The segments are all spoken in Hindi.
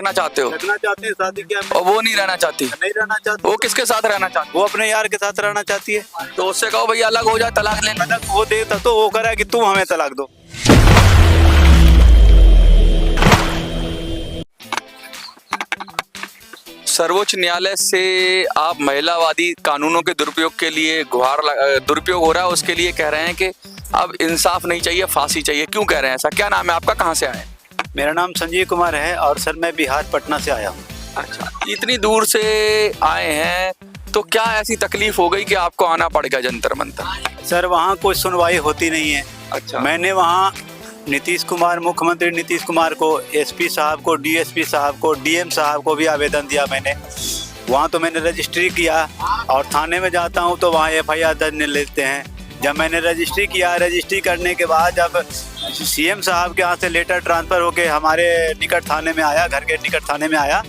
रखना चाहते हो? रखना चाहते हैं, शादी किया और वो नहीं रहना चाहती? नहीं रहना चाहती। वो किसके साथ रहना चाहती? वो अपने यार के साथ रहना चाहती है। तो उससे कहो भैया अलग हो जाए, तलाक ले ले। तलाक वो देता तो वो करा कि तुम हमें तलाक दो। सर्वोच्च न्यायालय से आप महिलावादी कानूनों के दुरुपयोग के लिए दुरुपयोग हो रहा है, उसके लिए कह रहे हैं कि अब इंसाफ नहीं चाहिए, फांसी चाहिए। क्यों कह रहे हैं ऐसा? क्या नाम है आपका, कहाँ से आए? मेरा नाम संजीव कुमार है और सर मैं बिहार पटना से आया हूँ। अच्छा, इतनी दूर से आए हैं तो क्या ऐसी तकलीफ हो गई कि आपको आना पड़ गया जंतर मंतर? सर वहाँ कोई सुनवाई होती नहीं है। अच्छा, मैंने वहाँ नीतीश कुमार, मुख्यमंत्री नीतीश कुमार को, एसपी साहब को, डीएसपी साहब को, डीएम साहब को भी आवेदन दिया मैंने। वहाँ तो मैंने रजिस्ट्री किया और थाने में जाता हूँ तो वहाँ एफआईआर दर्ज नहीं लेते हैं। जब मैंने रजिस्ट्री किया, रजिस्ट्री करने के बाद जब सीएम साहब के यहाँ से लेटर ट्रांसफ़र होके हमारे निकट थाने में आया, घर के निकट थाने में आया,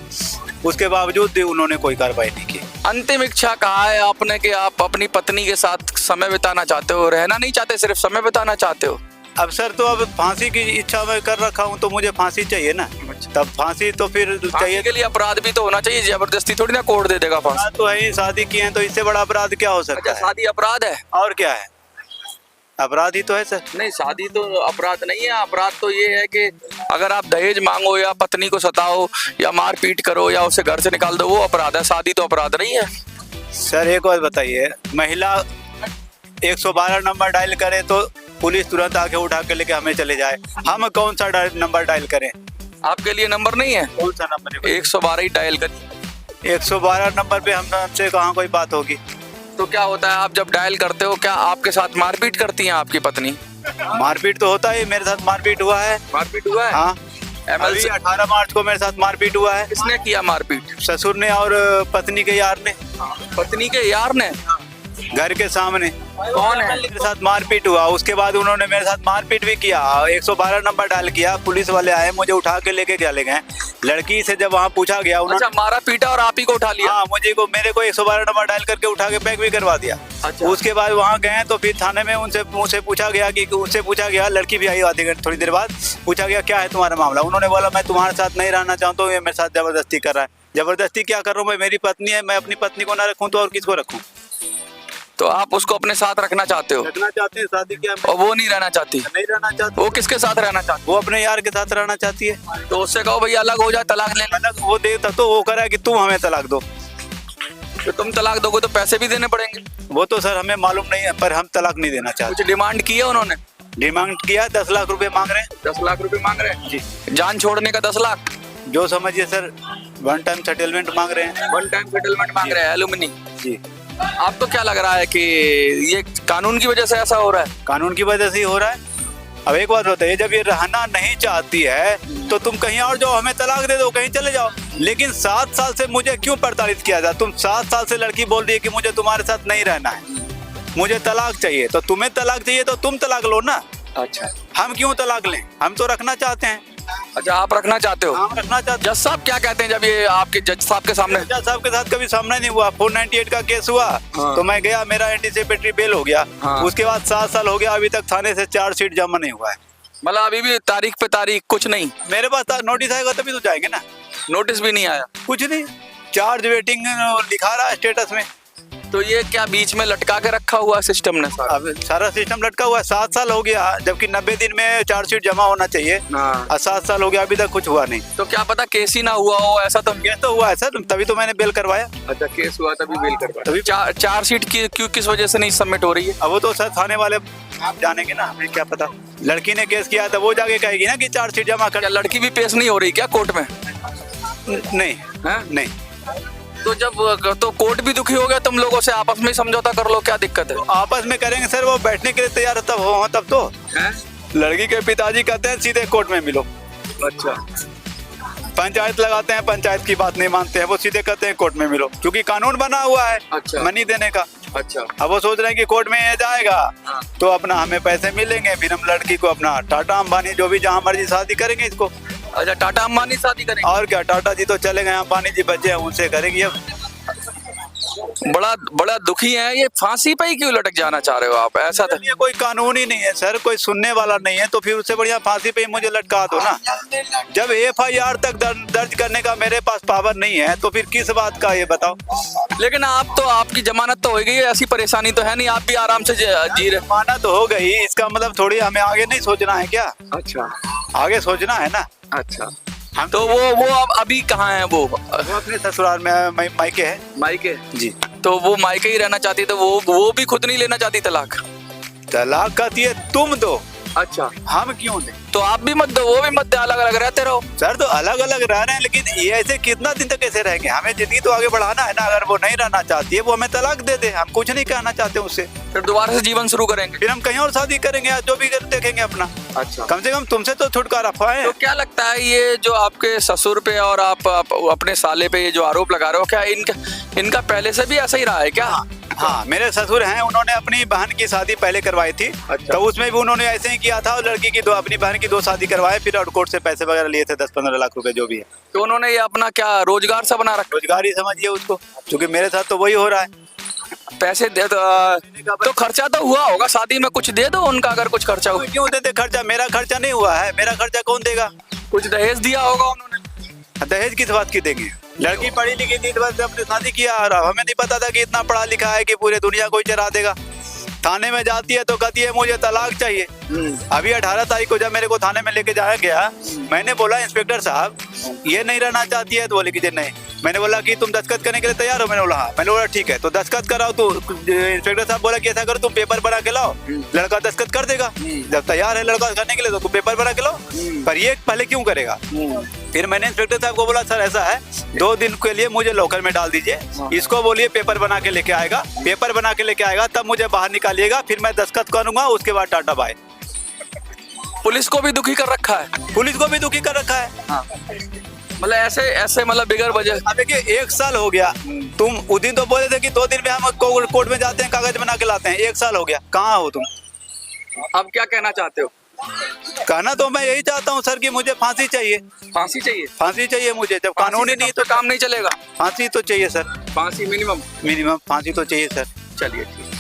उसके बावजूद भी उन्होंने कोई कार्रवाई नहीं की। अंतिम इच्छा कहा है आपने कि आप अपनी पत्नी के साथ समय बिताना चाहते हो, रहना नहीं चाहते, सिर्फ समय बिताना चाहते हो? अब सर तो अब फांसी की इच्छा मैं कर रखा हूँ तो मुझे फांसी चाहिए ना। तब फांसी तो फिर चाहिए। फांसी के लिए अपराध भी तो होना चाहिए, जबरदस्ती थोड़ी ना कोर्ट दे देगा फांसी। तो है ही, शादी किए हैं तो इससे बड़ा अपराध क्या हो सकता है? शादी अपराध है? और क्या है, अपराध ही तो है सर। नहीं, शादी तो अपराध नहीं है। अपराध तो ये है कि अगर आप दहेज मांगो या पत्नी को सताओ या मारपीट करो या उसे घर से निकाल दो, वो अपराध है। शादी तो अपराध नहीं है। सर एक बात बताइए, महिला 112 नंबर डायल करे तो पुलिस तुरंत आके उठा के लेके हमें चले जाए। हम कौन सा नंबर डायल करें? आपके लिए नंबर नहीं है? कौन सा नंबर है? 112 ही डायल करिए। 112 नंबर पे हमसे कहाँ कोई बात होगी? तो क्या होता है, आप जब डायल करते हो क्या आपके साथ मारपीट करती हैं आपकी पत्नी? मारपीट तो होता है, मेरे साथ मारपीट हुआ है। मारपीट हुआ है? हाँ, एमएलसी 18 मार्च को मेरे साथ मारपीट हुआ है। किसने किया मारपीट? ससुर ने और पत्नी के यार ने। पत्नी के यार ने? घर के सामने। कौन है? मेरे साथ मारपीट हुआ, उसके बाद उन्होंने मेरे साथ मारपीट भी किया। 112 नंबर डायल किया, पुलिस वाले आए, मुझे उठा के लेके चले गए। लड़की से जब वहाँ पूछा गया उन्होंने, अच्छा, मारा पीटा और आप ही को उठा लिया? हाँ, मेरे को 112 नंबर डायल करके उठा के पैक भी करवा दिया। अच्छा। उसके बाद वहाँ गए तो फिर थाने में उनसे पूछा गया, लड़की भी आई आधी घंटे थोड़ी देर बाद, पूछा गया क्या है तुम्हारा मामला? उन्होंने बोला मैं तुम्हारे साथ नहीं रहना चाहता हूँ, ये मेरे साथ जबरदस्ती कर रहा है। जबरदस्ती क्या कर रहा हूँ मैं? मेरी पत्नी है, मैं अपनी पत्नी को ना रखूँ तो और किसको रखूँ? तो आप उसको अपने साथ रखना चाहते हो? रखना चाहते हैं, शादी किया और वो नहीं रहना चाहती? नहीं रहना चाहती। वो किसके साथ रहना चाहती? वो अपने यार के साथ रहना चाहती है। तो उससे कहो भैया अलग हो जाए, तलाक ले ले। अलग वो देता तो वो करा कि तुम हमें तलाक दो। तो तुम तलाक दोगे तो पैसे भी देने पड़ेंगे। वो तो सर हमें मालूम नहीं है, पर हम तलाक नहीं देना चाहते। कुछ डिमांड की है उन्होंने? डिमांड किया, 10 लाख रुपए मांग रहे हैं। 10 लाख रुपए मांग रहे हैं जी। जान छोड़ने का 10 लाख? जो समझिए सर, 1 टाइम सेटलमेंट मांग रहे हैं। 1 टाइम सेटलमेंट मांग रहे हैं, एलुमनी। जी। आपको क्या लग रहा है कि ये कानून की वजह से ऐसा हो रहा है? कानून की वजह से ही हो रहा है। अब एक बात बताइए, जब ये रहना नहीं चाहती है तो तुम कहीं और जाओ, हमें तलाक दे दो, कहीं चले जाओ। लेकिन 7 साल से मुझे क्यों प्रताड़ित किया जाए? तुम 7 साल से लड़की बोल रही है कि मुझे तुम्हारे साथ नहीं रहना है, मुझे तलाक चाहिए। तो तुम्हें तलाक चाहिए तो तुम तलाक लो ना। अच्छा, हम क्यों तलाक लें? हम तो रखना चाहते हैं। अच्छा, आप रखना चाहते हो? हम रखना चाहते जज साहब क्या कहते हैं जब ये आपके जज साहब के सामने? जज साहब के साथ कभी सामना नहीं हुआ। 498 का केस हुआ। हाँ। तो मैं गया, मेरा एंटीसिपेटरी बेल हो गया। हाँ। उसके बाद 7 साल हो गया, अभी तक थाने से चार्जशीट जमा नहीं हुआ है। मतलब अभी भी तारीख पे तारीख कुछ नहीं? मेरे पास नोटिस आएगा तभी तो जाएंगे ना। नोटिस भी नहीं आया? कुछ नहीं, चार्ज वेटिंग लिखा रहा है स्टेटस में। तो ये क्या बीच में लटका के रखा हुआ सिस्टम ने सारा? अब सारा सिस्टम लटका हुआ है। 7 साल हो गया, जबकि 90 दिन में चार्जशीट जमा होना चाहिए। हाँ। और 7 साल हो गया, अभी तक कुछ हुआ नहीं। तो क्या पता केस ही ना हुआ हो? ऐसा तो केस तो हुआ है सर, तभी तो मैंने बेल करवाया। अच्छा, केस हुआ तभी बेल करवाया। तभी चार्जशीट क्यों किस वजह से नहीं सबमिट हो रही है? अब वो तो सर थाने वाले जानेंगे ना, हमें क्या पता। लड़की ने केस किया था, वो जाके कहेगी ना कि चार्जशीट जमा कर। क्या लड़की भी पेश नहीं हो रही क्या कोर्ट में? नहीं, हाँ? नहीं। तो जब तो कोर्ट भी दुखी हो गया, तुम लोगों से आपस में ही समझौता कर लो, क्या दिक्कत है? आपस में करेंगे सर, वो बैठने के लिए तैयार है तब हो, तब तो। हैं? लड़की के पिताजी कहते हैं सीधे कोर्ट में मिलो। अच्छा। पंचायत लगाते हैं, पंचायत की बात नहीं मानते हैं, वो सीधे कहते हैं कोर्ट में मिलो, क्योंकि कानून बना हुआ है। अच्छा। मनी देने का। अच्छा। अब वो सोच रहे हैं कि कोर्ट में ये जाएगा हाँ। तो अपना हमें पैसे मिलेंगे, फिर हम लड़की को अपना टाटा अंबानी जो भी जहाँ मर्जी शादी करेंगे इसको। अच्छा, टाटा अंबानी शादी करेंगे? और क्या, टाटा जी तो चले गए, अंबानी जी बचे हैं, उनसे करेंगे। अब बड़ा बड़ा दुखी है, ये फांसी पे ही क्यों लटक जाना चाह रहे हो आप? ऐसा था ये कोई कानून ही नहीं है सर, कोई सुनने वाला नहीं है, तो फिर उससे बढ़िया फांसी पे ही मुझे लटका दो ना। जब FIR तक दर्ज करने का मेरे पास पावर नहीं है तो फिर किस बात का, ये बताओ। लेकिन आप तो, आपकी जमानत तो हो गई है, ऐसी परेशानी तो है नहीं, आप भी आराम से जी रहे। माना तो हो गई, इसका मतलब थोड़ी हमें आगे नहीं सोचना है क्या? अच्छा आगे सोचना है ना। अच्छा, तो वो अब अभी कहाँ है वो? वो अपने ससुराल में मायके है मायके। जी। तो वो मायके ही रहना चाहती, तो वो भी खुद नहीं लेना चाहती तलाक? तलाक कहती है तुम दो, अच्छा, हम क्यों दें? तो आप भी मत दो, वो भी मत दो, अलग अलग रहते रहो। सर तो अलग अलग रह रहे हैं, लेकिन ये ऐसे कितना दिन तक कैसे रहेंगे? हमें जिंदगी तो आगे बढ़ाना है ना। अगर वो नहीं रहना चाहती है, वो हमें तलाक दे दे, हम कुछ नहीं कहना चाहते उससे। फिर दोबारा से जीवन शुरू करेंगे? फिर हम कहीं और शादी करेंगे या जो भी देखेंगे अपना। अच्छा, कम से कम तुमसे तो छुटकारा पाए। तो क्या लगता है ये जो आपके ससुर पे और आप अपने साले पे ये जो आरोप लगा रहे हो, क्या इनका पहले से भी ऐसा ही रहा है क्या? हाँ, मेरे ससुर हैं, उन्होंने अपनी बहन की शादी पहले करवाई थी। अच्छा। तो उसमें भी उन्होंने ऐसे ही किया था, और लड़की की दो, अपनी बहन की 2 शादी करवाए, फिर और कोर्ट से पैसे वगैरह लिए थे 10-15 लाख रुपए जो भी है। तो उन्होंने ये अपना क्या रोजगार सा बना रखा? रोजगार ही समझिए उसको, क्योंकि मेरे साथ तो वही हो रहा है। पैसे दे तो खर्चा तो हुआ होगा शादी में, कुछ दे दो उनका, अगर कुछ खर्चा हुआ। क्यों देते खर्चा? मेरा खर्चा नहीं हुआ है, मेरा खर्चा कौन देगा? कुछ दहेज दिया होगा उन्होंने? दहेज किस बात की देंगे? लड़की पढ़ी लिखी थी, बस अपने शादी किया, और हमें नहीं पता था कि इतना पढ़ा लिखा है कि पूरे दुनिया को ही चरा देगा। थाने में जाती है तो कहती है मुझे तलाक चाहिए। अभी 18 तारीख को जब मेरे को थाने में लेके जाया गया, मैंने बोला इंस्पेक्टर साहब ये नहीं रहना चाहती है, तो बोले कि नहीं। मैंने बोला कि तुम दस्तखत करने के लिए तैयार हो? मैंने बोला हाँ। मैंने बोला ठीक है, तो दस्तखत कराओ। तो इंस्पेक्टर साहब बोला कि ऐसा करो, तुम पेपर बना के लाओ, लड़का दस्तखत कर देगा। जब तैयार है लड़का करने के लिए, तो तुम पेपर बना के लाओ। पर ये पहले क्यों करेगा? फिर मैंने इंस्पेक्टर साहब को बोला सर ऐसा है, 2 दिन के लिए मुझे लॉकर में डाल दीजिए, इसको बोलिए पेपर बना के लेके आएगा, पेपर बना के लेके आएगा, तब मुझे बाहर निकालिएगा, फिर मैं दस्तखत करूंगा, उसके बाद टाटा बाय। पुलिस को भी दुखी कर रखा है? पुलिस को भी दुखी कर रखा है। हाँ। मतलब ऐसे मतलब बिगर वजह। अब देखिए 1 साल हो गया, तुम उस दिन तो बोले थे कि 2 दिन में हम कोर्ट में जाते हैं, कागज बना के लाते हैं। 1 साल हो गया, कहाँ हो तुम? अब क्या कहना चाहते हो? कहना तो मैं यही चाहता हूँ सर कि मुझे फांसी चाहिए। फांसी चाहिए? फांसी चाहिए मुझे, जब कानून ही नहीं तो काम नहीं चलेगा। फांसी तो चाहिए सर, फांसी मिनिमम। मिनिमम फांसी तो चाहिए सर। चलिए ठीक।